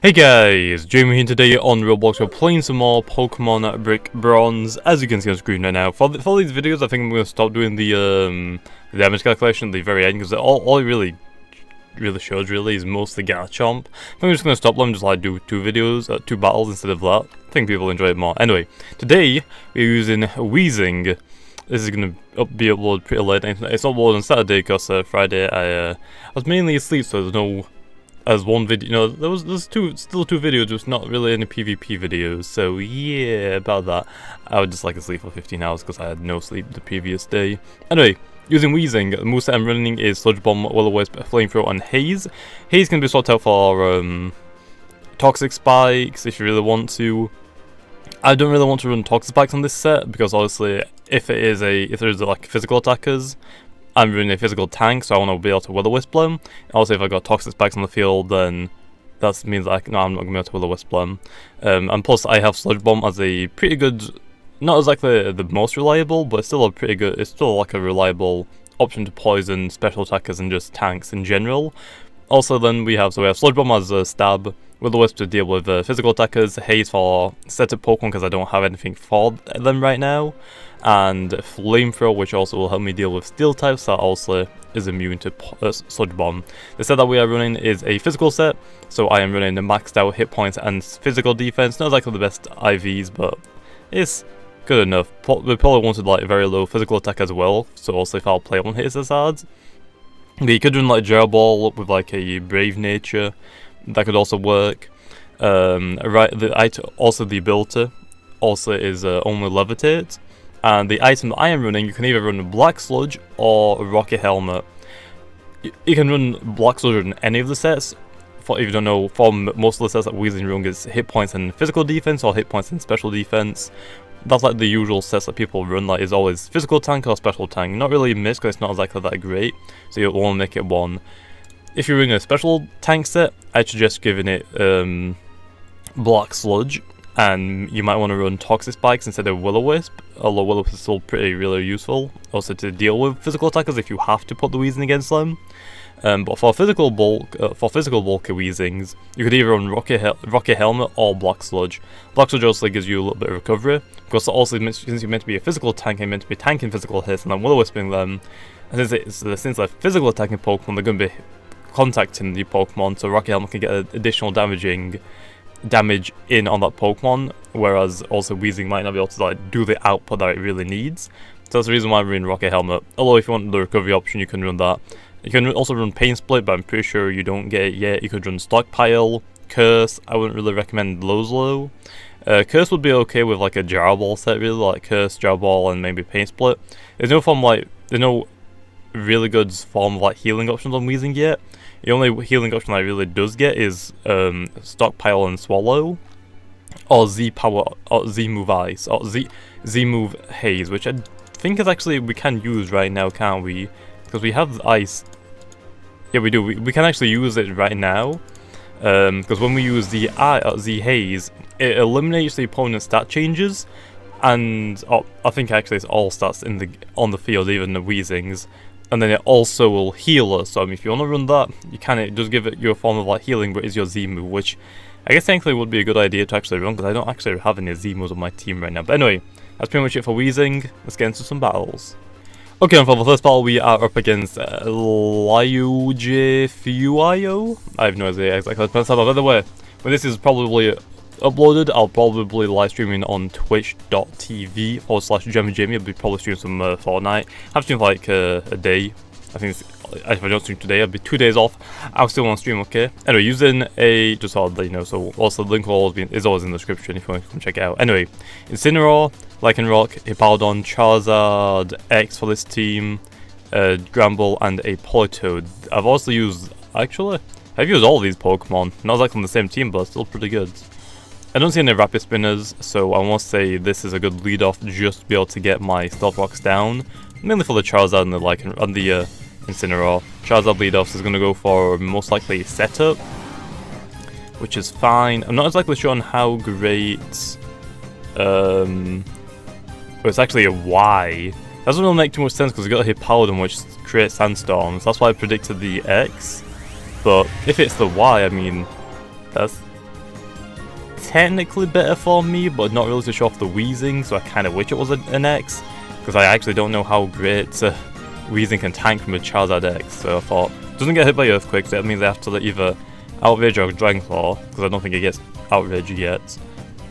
Hey guys, Jamiy here today on Roblox. We're playing some more Pokemon Brick Bronze, as you can see on screen right now. For these videos, I think I'm going to stop doing the damage calculation at the very end, because all it really shows is mostly Garchomp. I think I'm just going to stop them and just like do two battles instead of that. I think people enjoy it more. Anyway, today we're using WEEZING. This is going to be uploaded pretty late. It's uploaded on Saturday because Friday I was mainly asleep, so there's no... As one video, you know, there's still two videos, just not really any PvP videos, so yeah, about that. I would just like to sleep for 15 hours because I had no sleep the previous day. Anyway, using WEEZING, the moveset I'm running is Sludge Bomb, Will-O-Wisp, Flamethrower, and Haze. Haze can be sorted out for Toxic Spikes if you really want to. I don't really want to run Toxic Spikes on this set because obviously if there's like physical attackers, I'm running a physical tank, so I want to be able to Will-O-Wisp them. Also, if I got Toxic Spikes on the field, then that means I'm not going to be able to Will-O-Wisp them. And plus, I have Sludge Bomb as a pretty good, not exactly the most reliable, but it's still a pretty good, it's still like a reliable option to poison special attackers and just tanks in general. Also, then we have Sludge Bomb as a stab, Will-O-Wisp to deal with physical attackers, Haze for setup Pokemon because I don't have anything for them right now, and Flamethrower, which also will help me deal with steel types that also is immune to Sludge Bomb. The set that we are running is a physical set, so I am running the maxed out hit points and physical defense. Not exactly the best IVs, but it's good enough. We probably wanted like a very low physical attack as well, so also if I'll play on hits as hard. But you could run like Gel Ball with like a Brave Nature, that could also work. Also the ability also is only Levitate. And the item that I am running, you can either run Black Sludge or Rocket Helmet. You can run Black Sludge in any of the sets. If you don't know, from most of the sets that WEEZING run is hit points and physical defense or hit points and special defense. That's like the usual sets that people run, like is always physical tank or special tank. Not really miss because it's not exactly that great, so you want to make it one. If you're running a special tank set, I'd suggest giving it Black Sludge. And you might want to run Toxic Spikes instead of Will-O-Wisp, although Will-O-Wisp is still really useful, also to deal with physical attackers if you have to put the WEEZING against them. But for physical bulky WEEZINGs, you could either run Rocket Helmet or Black Sludge. Black Sludge also gives you a little bit of recovery, because also since you're meant to be a physical tank, you're meant to be tanking physical hits, and then Will-O-Wisping them, and since they're physical attacking Pokemon, they're going to be contacting the Pokemon, so Rocket Helmet can get additional damage in on that Pokemon, whereas also WEEZING might not be able to like do the output that it really needs. So that's the reason why I'm running Rocket Helmet. Although if you want the recovery option, you can run that. You can also run Pain Split, but I'm pretty sure you don't get it yet. You could run Stockpile, Curse. I wouldn't really recommend those low. Curse would be okay with like a Jar Ball set, really, like Curse, Jar Ball, and maybe Pain Split. There's no really good form of like healing options on WEEZING yet. The only healing option I really does get is Stockpile and Swallow, or Z-Power, or Z-Move Ice, or Z-Move Haze, which I think is actually we can use right now, can't we? Because we have Ice. Yeah, we do. We can actually use it right now. Because when we use the Z-Haze, it eliminates the opponent's stat changes, and I think actually it's all stats on the field, even the WEEZINGs. And then it also will heal us, so I mean, if you want to run that, you can. It does give it your form of like healing, but it's your Z move, which I guess thankfully would be a good idea to actually run, because I don't actually have any Z moves on my team right now. But anyway, that's pretty much it for WEEZING. Let's get into some battles. Okay, and for the first battle, we are up against Liujifuio. I have no idea exactly how to pronounce that, but by the way, when this is probably uploaded, I'll probably live streaming on twitch.tv/Jamiy. I'll be probably streaming some Fortnite. I've streamed like a day. I think if I don't stream today, I'll be 2 days off. I'll still want to stream, okay? Anyway, using a, just so you know, so also the link is always in the description if you want to come check it out. Anyway, Incineroar, Lycanroc, Hippowdon, Charizard, X for this team, Gramble, and a Politoed. I've also used, I've used all these Pokemon. Not exactly on the same team, but still pretty good. I don't see any Rapid Spinners, so I must say this is a good lead off just to be able to get my Stealth Rocks down. Mainly for the Charizard and the Incineroar. Charizard lead offs is going to go for most likely setup, which is fine. I'm not exactly sure on how great. It's actually a Y. Doesn't really make too much sense because we got a Hippowdon which creates sandstorms. That's why I predicted the X. But if it's the Y, I mean, that's technically better for me, but not really to show off the WEEZING, so I kind of wish it was an X, because I actually don't know how great WEEZING can tank from a Charizard X, so I thought, doesn't get hit by Earthquakes, that means I have to either Outrage or Dragon Claw, because I don't think it gets Outrage yet,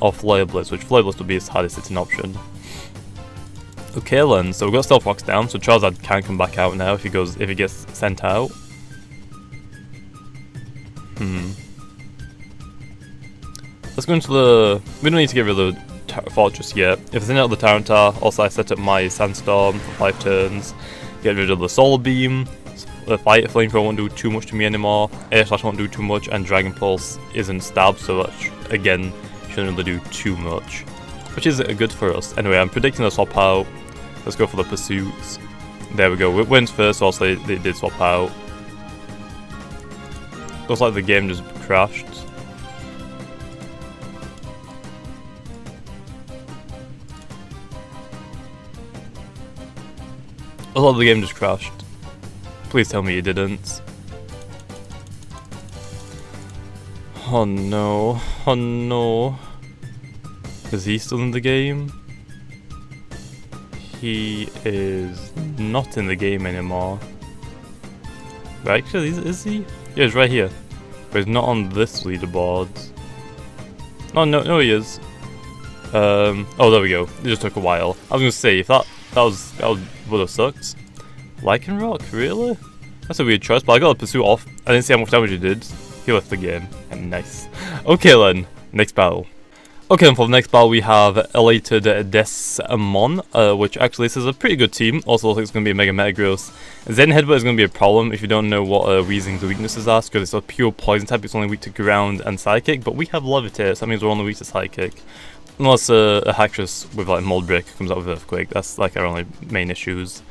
or Flare Blitz, which Flare Blitz would be its hardest hitting option. Okay then, so we've got Stealth Rocks down, so Charizard can come back out now if he gets sent out. Let's go into the... we don't need to get rid of the Fortress yet. If it's in out of the Tyranitar, also I set up my Sandstorm for 5 turns. Get rid of the Solar Beam. The Flamethrower won't do too much to me anymore. Air Slash won't do too much, and Dragon Pulse isn't stabbed, so that again shouldn't really do too much. Which is good for us. Anyway, I'm predicting a swap out. Let's go for the Pursuits. There we go. It wins first, also they did swap out. Looks like the game just crashed. Looks like the game just crashed. Please tell me you didn't. Oh no. Oh no. Is he still in the game? He is not in the game anymore. Right, actually, is he? Yeah, he's right here. But he's not on this leaderboard. Oh, no, he is. Oh, there we go. It just took a while. I was gonna say, if that would have sucked. Lycanroc, really? That's a weird choice, but I got the Pursuit off. I didn't see how much damage he did. He left the game. Nice. Okay then, next battle. Okay, and for the next battle we have Elated Desmon, which actually this is a pretty good team. Also looks like it's going to be a Mega Metagross. Zen Headbutt is going to be a problem if you don't know what WEEZING's weaknesses are, because it's a pure poison type, it's only weak to ground and psychic, but we have Levitate, so that means we're only weak to psychic. Unless a Haxorus with like Mold Break comes out with Earthquake, that's like our only main issues.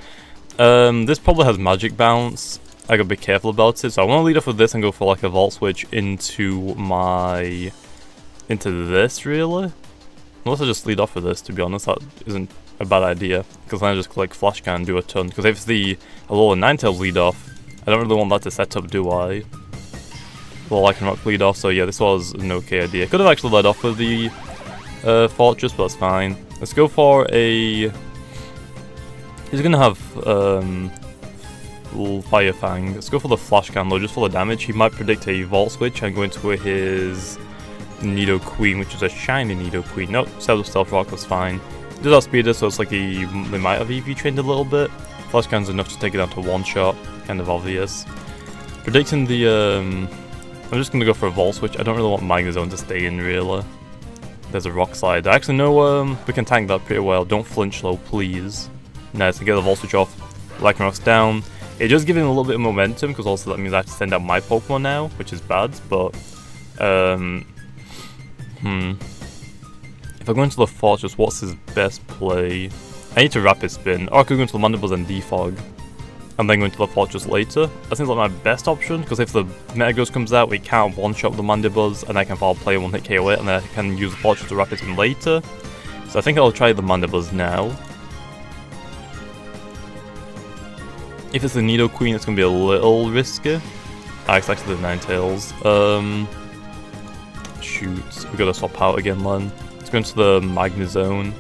This probably has Magic Bounce. I gotta be careful about it, so I want to lead off with this and go for like a Volt Switch into this, really? Unless I just lead off with this, to be honest, that isn't a bad idea. Because then I just like Flash Can and do a ton. Because if it's the Alola Ninetales lead off, I don't really want that to set up, do I? Well, I can rock lead off, so yeah, this was an okay idea. Could have actually led off with the Fortress, but that's fine. Let's go for a... he's gonna have Fire Fang. Let's go for the Flash Can though, just for the damage. He might predict a Volt Switch and go into his Nidoqueen, which is a shiny Nidoqueen. Nope, Stealth Rock was fine. He does have Speeder, so it's like they might have EV trained a little bit. Flash Can's enough to take it down to one shot, kind of obvious. Predicting the I'm just gonna go for a Volt Switch. I don't really want Magnezone to stay in, really. There's a Rock Slide. I actually know we can tank that pretty well. Don't flinch though, please. Nice, to get the Volt Switch off. Lycanroc's down. It does give him a little bit of momentum, because also that means I have to send out my Pokemon now, which is bad, but if I go into the Fortress, what's his best play? I need to Rapid Spin, or I could go into the Mandibles and Defog, and then go into the Fortress later. That seems like my best option, because if the Metagross comes out, we can't one-shot the Mandibles, and I can foul play one-hit KO it, and then I can use the Fortress to Rapid Spin later. So I think I'll try the Mandibles now. If it's the Nidoqueen, it's going to be a little risky. It's actually the Ninetales. Shoot, we gotta swap out again then. Let's go into the Magnezone.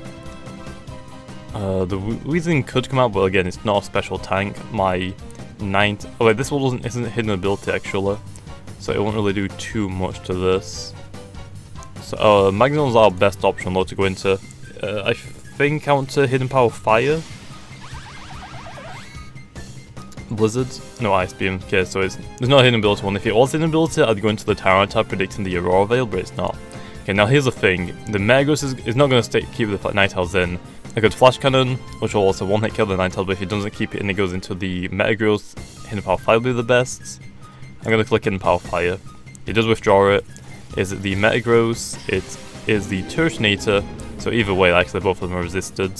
The WEEZING could come out, but again, it's not a special tank. My 9th... oh wait, this one isn't a hidden ability actually, so it won't really do too much to this. So Magnezone's our best option though to go into. I think I want to Hidden Power Fire. Blizzard? No, Ice Beam. Okay, so there's not a hidden ability one. If it was a hidden ability, I'd go into the Tyranitar predicting the Aurora Veil, but it's not. Okay, now here's the thing. The Metagross is not going to keep the Ninetales in. I could Flash Cannon, which will also one-hit kill the Ninetales, but if it doesn't keep it in, it goes into the Metagross. Hidden Power Fire will be the best. I'm going to click Hidden Power Fire. It does withdraw it. Is it the Metagross? It is the Turtonator. So either way, actually both of them are resisted.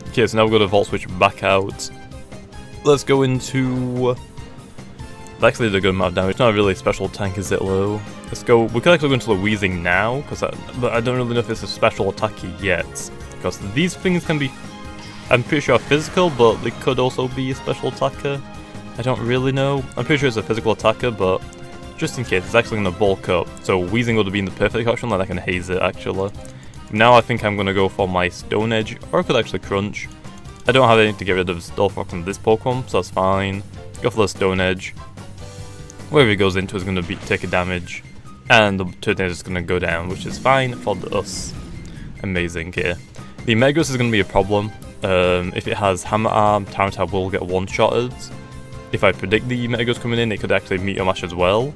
Okay, so now we've got a Volt Switch back out. Let's go into... actually did a good amount of damage. It's not a really special tank, is it, low? Let's go... we could actually go into the WEEZING now, but I don't really know if it's a special attacker yet. Because these things can be... I'm pretty sure are physical, but they could also be a special attacker. I don't really know. I'm pretty sure it's a physical attacker, but just in case, it's actually going to bulk up. So Weezing would have been the perfect option, then I can haze it actually. Now I think I'm going to go for my Stone Edge, or I could actually Crunch. I don't have anything to get rid of Stealth Rock from this Pokemon, so that's fine. Go for the Stone Edge. Wherever it goes into is going to take a damage, and the Turton Edge is going to go down, which is fine for us. Amazing here. The Metagross is going to be a problem. If it has Hammer Arm, Tyranitar will get one-shotted. If I predict the Metagross coming in, it could actually Meteor Mash as well.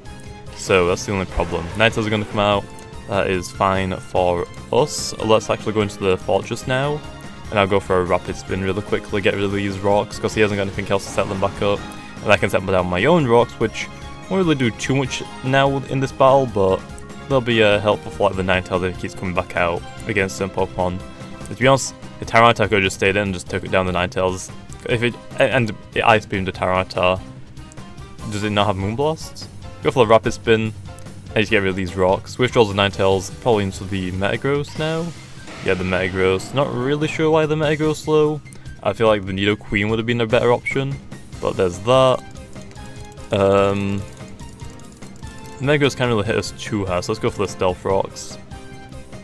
So that's the only problem. Ninetales are going to come out. That is fine for us. Let's actually go into the Fortress now. And I'll go for a Rapid Spin really quickly, get rid of these rocks, because he hasn't got anything else to set them back up. And I can set down my own rocks, which won't really do too much now in this battle, but they'll be helpful for like the Ninetales if it keeps coming back out against some Pokemon. To be honest, the Tyranitar could have just stayed in and just took it down the Ninetales. If it Ice Beamed the Tyranitar, does it not have Moonblast? Go for the Rapid Spin, and just get rid of these rocks. Withdraws the Ninetales probably into the Metagross now. Yeah, the Metagross. Not really sure why the Metagross low. I feel like the Nidoqueen would have been a better option, but there's that. Metagross can't really hit us too hard, so let's go for the Stealth Rocks.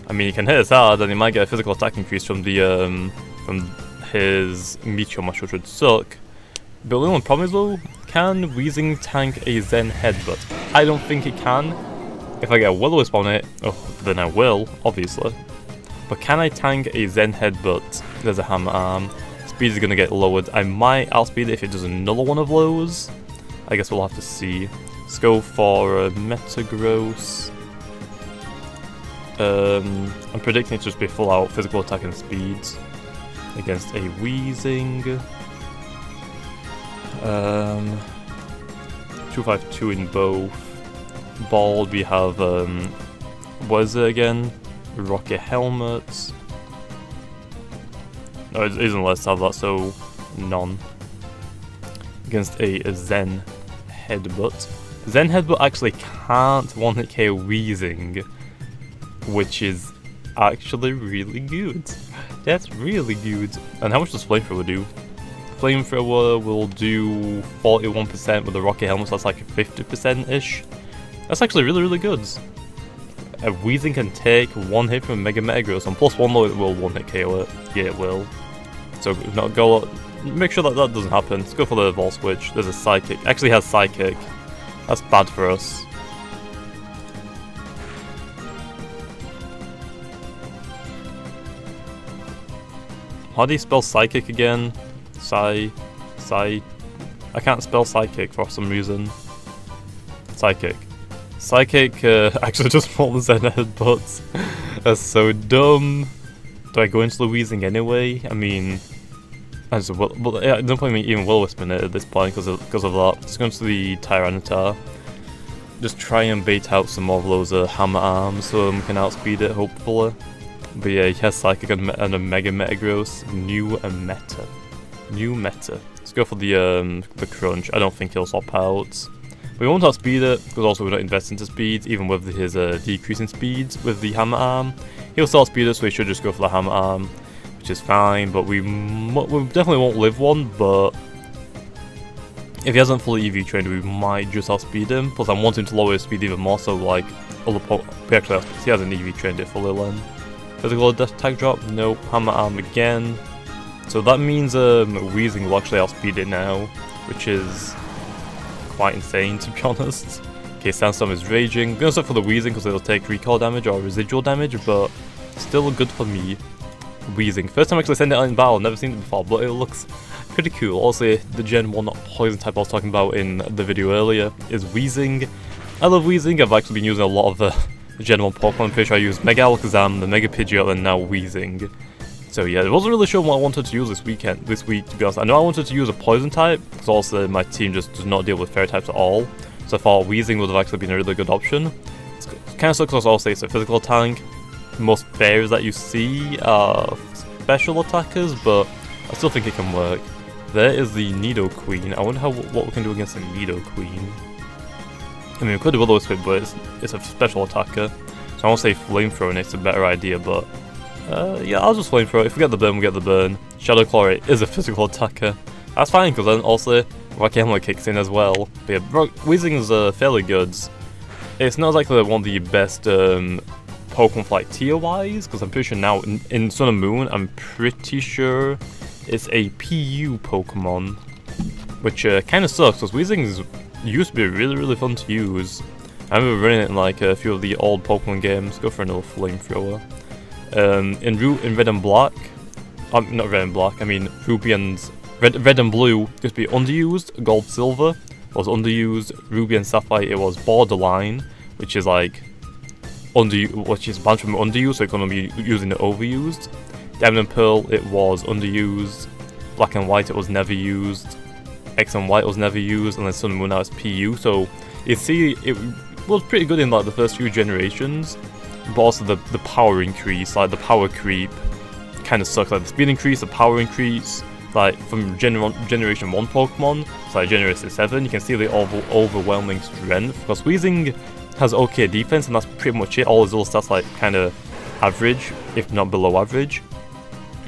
I mean, he can hit us hard, and he might get a physical attack increase from the from his Meteor Mash, which would suck. But the only one problem is though, can Weezing tank a Zen Headbutt? I don't think it can. If I get a Will-O-Wisp on it, oh, then I will, obviously. But can I tank a Zen Headbutt? There's a Hammer Arm. Speed is going to get lowered. I might outspeed it if it does another one of those. I guess we'll have to see. Let's go for a Metagross. I'm predicting it to just be full out physical attack and speed against a Weezing. 252 in both. Bald, we have what is it again? Rocket Helmet. No, it isn't let's have that, so none. Against a Zen Headbutt. Zen Headbutt actually can't one-hit KO Weezing, which is actually really good. That's really good. And how much does Flamethrower do? Flamethrower will do 41% with the Rocket Helmet, so that's like 50%-ish. That's actually really, really good. A Weezing can take one hit from Mega Metagross, and plus one low it will one hit KO it. Yeah, it will. So not go. Make sure that that doesn't happen. Let's go for the Volt Switch. There's a Psychic. Actually has Psychic. That's bad for us. How do you spell Psychic again? I can't spell Psychic for some reason. Psychic. Psychic actually just rolled the Zen Headbutts. That's so dumb. Do I go into the Weezing anyway? I mean, I don't point me even Will-O-Wisp in it at this point because of that. Just go into the Tyranitar. Just try and bait out some more of those Hammer Arms so we can outspeed it, hopefully. But yeah, he has Psychic and a Mega Metagross. New meta. Let's go for the Crunch. I don't think he'll swap out. We won't outspeed it, because also we're not investing into speed, even with his decreasing speeds with the Hammer Arm. He'll still outspeed us, so we should just go for the Hammer Arm, which is fine, but we definitely won't live one, but if he hasn't fully EV trained, we might just outspeed him. Plus, I want him to lower his speed even more, so like, he hasn't EV trained it fully then. Physical attack drop? Nope. Hammer Arm again. So that means Weezing will actually outspeed it now, which is quite insane to be honest. Okay, Sandstorm is raging. I'm gonna start for the Weezing because it'll take recall damage or residual damage, but still good for me. Weezing. First time I actually send it out in battle, never seen it before, but it looks pretty cool. Also, the Gen 1 poison type I was talking about in the video earlier is Weezing. I love Weezing. I've actually been using a lot of the Gen 1 Pokemon. I'm pretty sure I used Mega Alakazam, the Mega Pidgeot, and now Weezing. So yeah, I wasn't really sure what I wanted to use this week, to be honest. I know I wanted to use a poison type, because also my team just does not deal with fairy types at all. So I thought Weezing would have actually been a really good option. It's kind of sucks because also it's a physical tank. Most fairies that you see are special attackers, but I still think it can work. There is the Nidoqueen. I wonder what we can do against the Nidoqueen. I mean, we could do Will-O-Wisp, but it's a special attacker. So I won't say Flamethrower, and it's a better idea, but yeah, I'll just Flamethrower. If we get the burn, we get the burn. Shadow Claw is a physical attacker. That's fine, because then also Rocket Helmet kicks in as well. But yeah, Weezing is fairly good. it's not exactly one of the best Pokemon for like tier-wise, because I'm pretty sure now in Sun and Moon, I'm pretty sure it's a PU Pokemon, which kind of sucks, because WEEZING used to be really fun to use. I remember running it in like a few of the old Pokemon games. Go for another flamethrower. In Red and Black, not Red and Black, I mean Ruby and Red and Blue used to be underused. Gold Silver was underused. Ruby and Sapphire, it was borderline, which is like which is a bunch from underused, so you're gonna be using it overused. Diamond and Pearl, it was underused. Black and White, it was never used. X and White was never used, and then Sun and Moon now is PU. So you see, it was pretty good in like the first few generations, but also the power increase, like the power creep, kind of sucks. Like the speed increase, the power increase, like from Generation 1 Pokemon, so like Generation 7, you can see the overwhelming strength, because WEEZING has okay defense, and that's pretty much it. All his little stats like kind of average, if not below average.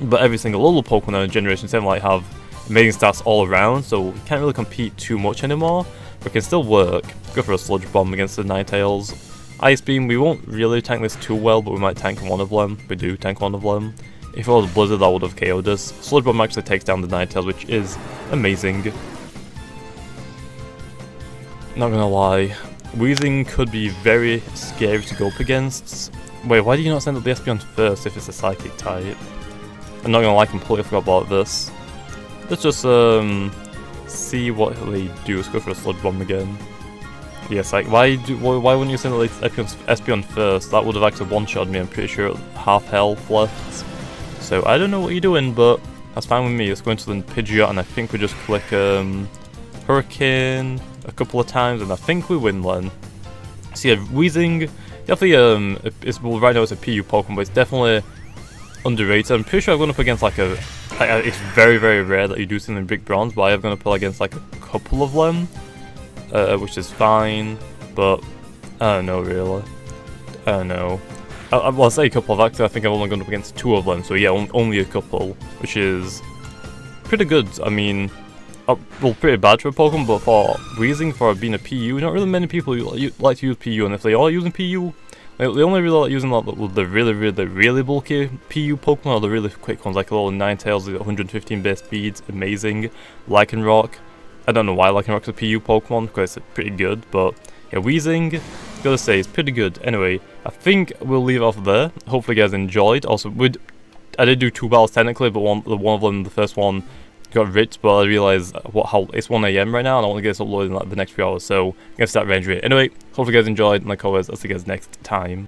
But every single little Pokemon in Generation 7 like have amazing stats all around, so you can't really compete too much anymore, but it can still work. Go for a Sludge Bomb against the Ninetales. Ice Beam, we won't really tank this too well, but we might tank one of them. We do tank one of them. If it was Blizzard, that would have KO'd us. Sludge Bomb actually takes down the Ninetales, which is amazing. Not gonna lie, WEEZING could be very scary to go up against. Wait, why do you not send up the Espeon first if it's a Psychic type? I'm not gonna lie, completely forgot about this. Let's just see what they do. Let's go for a Sludge Bomb again. Yes, like why wouldn't you send the Espeon first? That would have actually one-shot me. I'm pretty sure half health left. So I don't know what you're doing, but that's fine with me. Let's go into the Pidgeot, and I think we just click Hurricane a couple of times, and I think we win then. So yeah, WEEZING definitely right now it's a PU Pokemon, but it's definitely underrated. I'm pretty sure I'm going up against like it's very rare that you do something in Big Bronze, but I am going to play against like a couple of them, which is fine, but I don't know really. I don't know. I'll say a couple of actually. I think I've only gone up against 2 of them, so yeah, only a couple, which is pretty good. I mean, well, pretty bad for a Pokemon, but for WEEZING, for being a PU, not really many people like to use PU, and if they are using PU, they only really like using like the really bulky PU Pokemon, or the really quick ones, like a little Ninetales with 115 base speeds, amazing. Lycanroc, I don't know why Lycanroc's a PU Pokemon, because it's pretty good, but yeah, WEEZING, gotta say, it's pretty good. Anyway, I think we'll leave it off there. Hopefully you guys enjoyed. Also, I did do 2 battles technically, but one of them, the first one, got ripped, but I realised how it's 1 AM right now, and I want to get this uploaded in like the next few hours, so I'm gonna start rendering it. Anyway, hopefully you guys enjoyed, and like always, I'll see you guys next time.